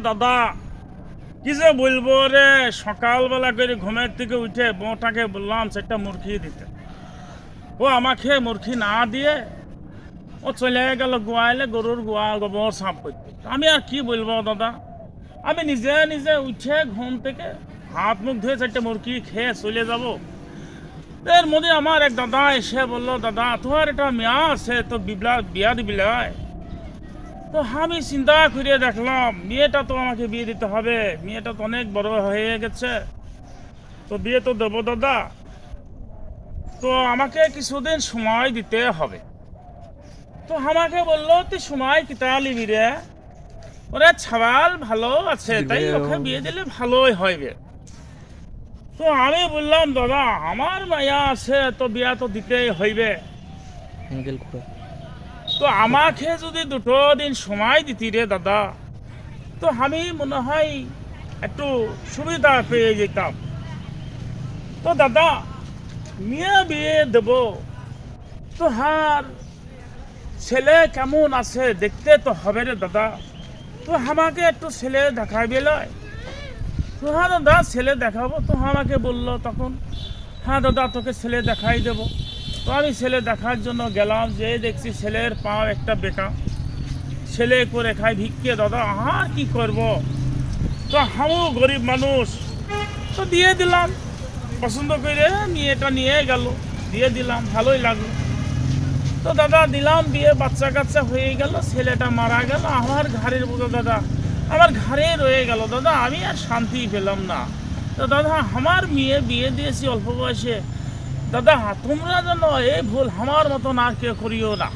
দাদা, কি যে বলবো রে, সকালবেলা করে ঘুমের থেকে উঠে বউটাকে বললাম সেটা মুরগি দিতে। ও আমাকে মুরগি না দিয়ে ও চলে গেল গোয়ালে গরুর গোবর সাফ করতে। আমি আর কি বলবো দাদা, আমি নিজে নিজে উঠে ঘুম থেকে হাত মুখ ধুয়ে চারটে মুরগি খেয়ে চলে যাব। এর মধ্যে আমার এক দাদা এসে বললো, দাদা তোমার এটা মেয়া আছে তো বিয়া দিবিলাই। তো আমি চিন্তা করে দেখলাম মেয়েটা তো আমাকে বিয়ে দিতে হবে, মেয়েটা তো অনেক বড় হয়ে গেছে, তো বিয়ে তো দেবো দাদা। তো আমাকে কিছুদিন সময় দিতে হবে। তো আমাকে বললো তুই সময় কিতা লিবি রে, ওরা ছাবাল ভালো আছে তাই ওকে বিয়ে দিলে ভালোই হইবে। তো আমি বললাম দাদা আমার মায়া আছে তো বিয়া তো দিতেই হইবে, তো আমাকে যদি দুটো দিন সময় দিতি রে দাদা, তো আমি মনে হয় একটু সুবিধা পেয়ে যেতাম। তো দাদা মেয়ে বিয়ে দেব, তো হার ছেলে কেমন আছে দেখতে তো হবে রে দাদা, তো আমাকে একটু ছেলে দেখাইবে লয়। তো হ্যাঁ দাদা ছেলে দেখাবো। তো আমাকে বললো তখন, হ্যাঁ দাদা তোকে ছেলে দেখাই দেবো। তো আমি ছেলে দেখার জন্য গেলাম, যে দেখছি ছেলের পাও একটা বেকা, ছেলে করে খাই ভিক্ষে দাদা, আর কি করব। তো আমিও গরিব মানুষ, তো দিয়ে দিলাম পছন্দ করে, মেয়েটা নিয়ে গেল, দিয়ে দিলাম, ভালোই লাগলো। তো দাদা দিলাম, দিয়ে বাচ্চা কাচ্চা হয়ে গেল, ছেলেটা মারা গেল, আমার ঘাড়ের বোঝা দাদা আমার ঘাড়ে রয়ে গেল দাদা, আমি আর শান্তি পেলাম না। তো দাদা আমার মেয়ে বিয়ে দিয়েছি অল্প বয়সে, দাদা তোমরা যেন এই ভুল আমার মতন আর কেউ করিও না।